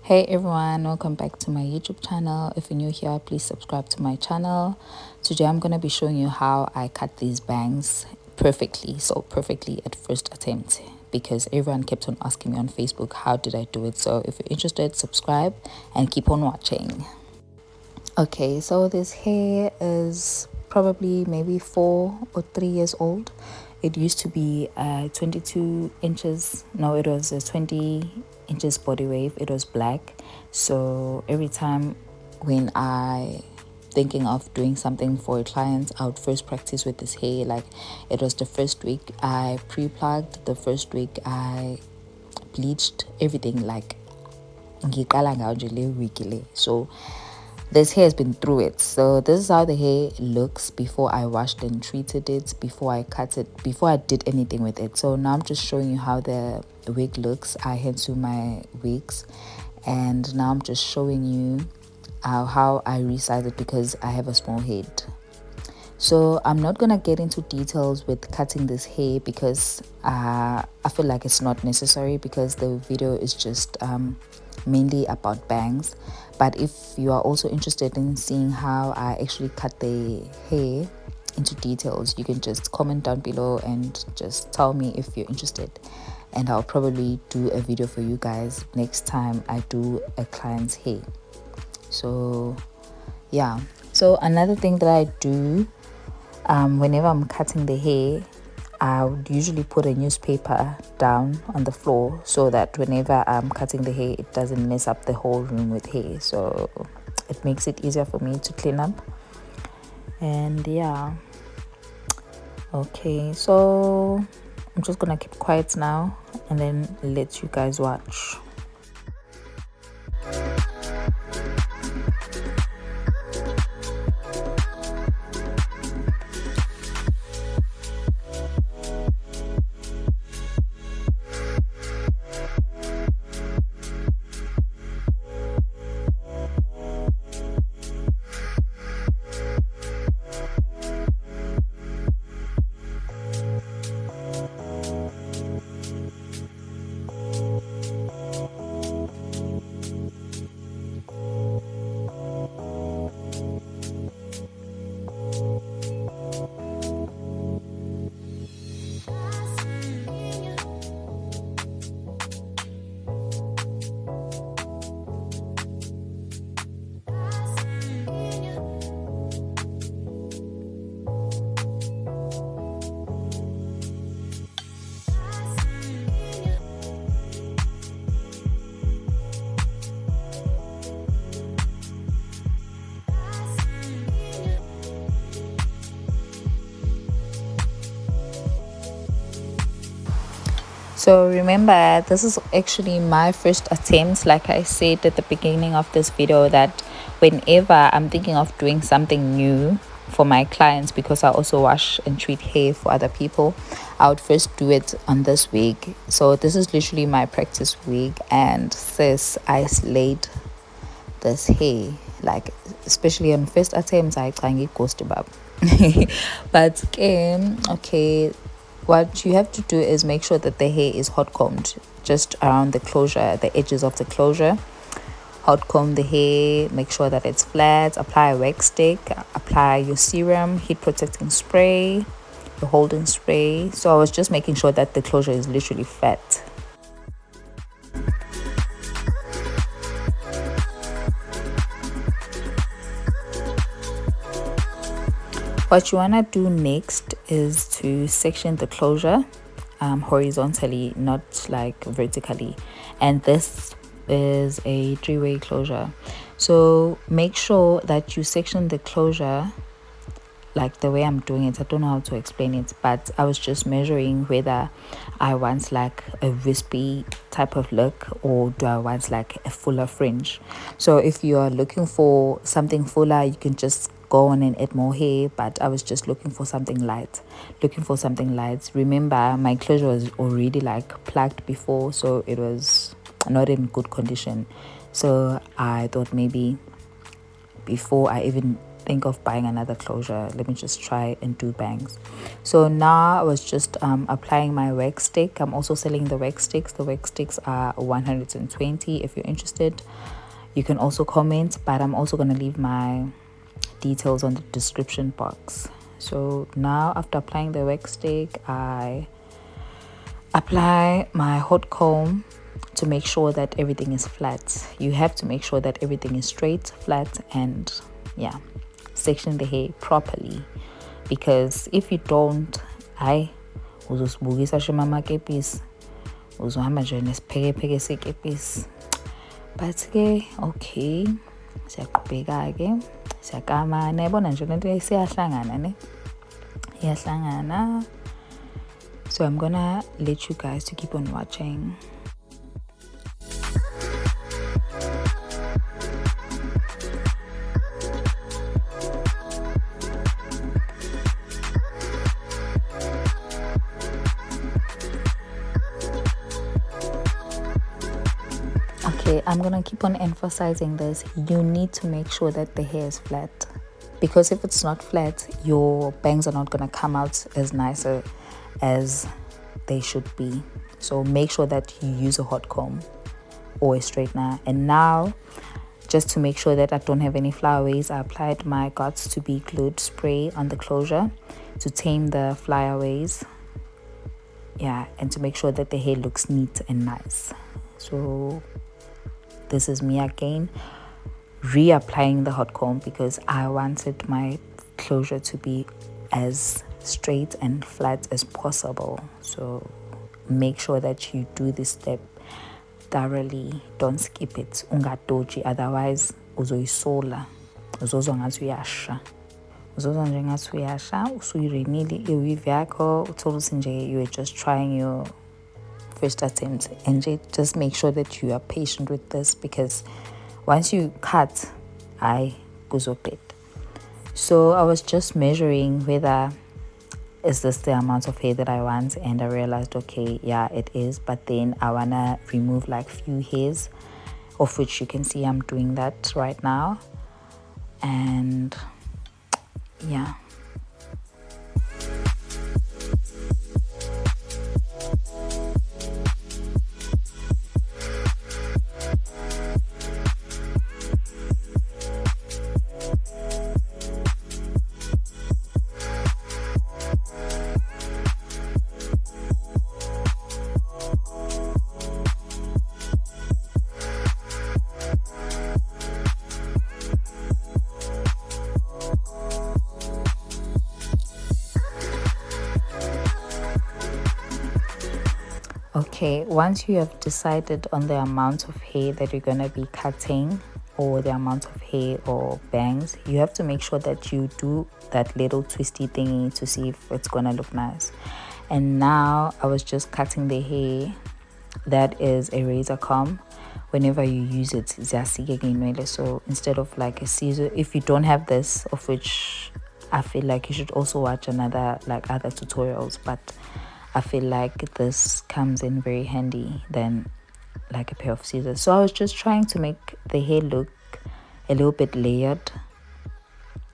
Hey everyone, welcome back to my YouTube channel. If you're new here, please subscribe to my channel. Today I'm going to be showing you how I cut these bangs perfectly, so perfectly at first attempt, because everyone kept on asking me on Facebook how did I do it. So if you're interested, subscribe and keep on watching. Okay, so this hair is probably maybe 4 or 3 years old. It used to be 22 inches. No, it was a 20 inches body wave. It was black. So every time when I thinking of doing something for a client, I would first practice with this hair. Like, it was the first week I pre-plugged, the first week I bleached everything, like ngiqala ngayo nje le week le. So this hair has been through it. So this is how the hair looks before I washed and treated it, before I cut it, before I did anything with it. So now I'm just showing you how the wig looks. I hand to my wigs, and now I'm just showing you how I resize it because I have a small head. So I'm not gonna get into details with cutting this hair because I feel like it's not necessary, because the video is just mainly about bangs. But if you are also interested in seeing how I actually cut the hair into details, you can just comment down below and just tell me if you're interested, and I'll probably do a video for you guys next time I do a client's hair. So yeah, so another thing that I do whenever I'm cutting the hair, I would usually put a newspaper down on the floor so that whenever I'm cutting the hair, it doesn't mess up the whole room with hair. So it makes it easier for me to clean up. And yeah, okay, so I'm just gonna keep quiet now and then let you guys watch. So remember, this is actually my first attempt. Like I said at the beginning of this video, that whenever I'm thinking of doing something new for my clients, because I also wash and treat hair for other people, I would first do it on this wig. So this is literally my practice wig, and sis, I slayed this hair, like, especially on first attempts I can't ghost about. But okay, what you have to do is make sure that the hair is hot combed just around the closure, the edges of the closure. Hot comb the hair, make sure that it's flat, apply a wax stick, apply your serum, heat protecting spray, your holding spray. So I was just making sure that the closure is literally flat. What you want to do next is to section the closure horizontally, not like vertically. And this is a 3-way closure. So make sure that you section the closure like the way I'm doing it. I don't know how to explain it, but I was just measuring whether I want like a wispy type of look, or do I want like a fuller fringe. So if you are looking for something fuller, you can just go on and add more hair, but I was just looking for something light. Remember, my closure was already like plugged before, so it was not in good condition. So I thought maybe before I even think of buying another closure. Let me just try and do bangs. So now I was just applying my wax stick. I'm also selling the wax sticks. The wax sticks are 120. If you're interested, you can also comment, but I'm also going to leave my details on the description box. So now after applying the wax stick, I apply my hot comb to make sure that everything is flat. You have to make sure that everything is straight, flat, and yeah, section the hair properly, because if you don't, uzosibukisa shemama kepisi, uzohamba nje nesiphekepheke sekepisi. But ke okay, siyaqhubeka ke, siyakamana, yabona nje lento siyahlangana ne, iyahlangana. So I'm gonna let you guys to keep on watching. Okay, I'm gonna keep on emphasizing this. You need to make sure that the hair is flat, because if it's not flat, your bangs are not gonna come out as nicer as they should be. So make sure that you use a hot comb or a straightener. And now, just to make sure that I don't have any flyaways, I applied my Gots to Be Glued spray on the closure to tame the flyaways. Yeah, and to make sure that the hair looks neat and nice. So this is me again reapplying the hot comb, because I wanted my closure to be as straight and flat as possible. So make sure that you do this step thoroughly. Don't skip it. Ungadoji, otherwise uzoyisola, uzozwa ngathi uyasha, uzozwa nje ngathi uyasha, usuyirenile iweave yakho, uthola ukuthi nje you are just trying your first attempt. And just make sure that you are patient with this, because once you cut, kuzophet. So I was just measuring whether is this the amount of hair that I want, and I realized, okay, yeah, it is. But then I wanna remove like few hairs, of which you can see I'm doing that right now. And yeah. Okay, once you have decided on the amount of hair that you're going to be cutting, or the amount of hair or bangs, you have to make sure that you do that little twisty thingy to see if it's going to look nice. And now I was just cutting the hair. That is a razor comb. Whenever you use it, so instead of like a scissor, if you don't have this, of which I feel like you should also watch other tutorials, but I feel like this comes in very handy than like a pair of scissors. So I was just trying to make the hair look a little bit layered.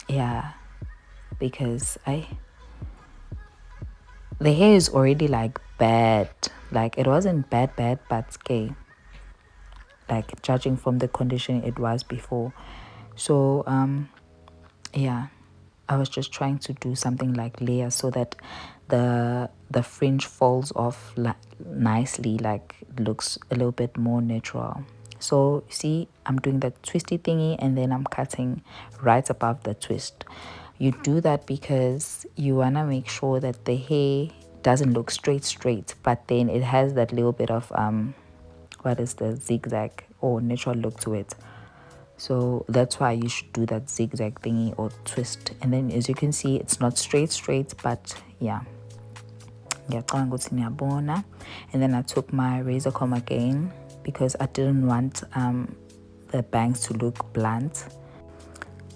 Yeah, because the hair is already like bad. Like it wasn't bad, but okay, like judging from the condition it was before. So yeah, I was just trying to do something like layer so that the fringe falls off nicely, like looks a little bit more natural. So see, I'm doing the twisty thingy and then I'm cutting right above the twist. You do that because you want to make sure that the hair doesn't look straight, but then it has that little bit of what is the zigzag or natural look to it. So that's why you should do that zigzag thingy or twist. And then as you can see, it's not straight, but yeah. And then I took my razor comb again because I didn't want the bangs to look blunt.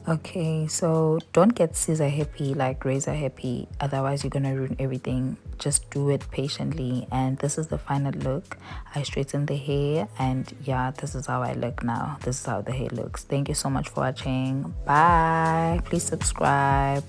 Okay, so don't get scissor happy, like razor happy, otherwise you're gonna ruin everything. just do it patiently. And this is the final look. I straightened the hair, and yeah, this is how I look now. This is how the hair looks. Thank you so much for watching. Bye. Please subscribe.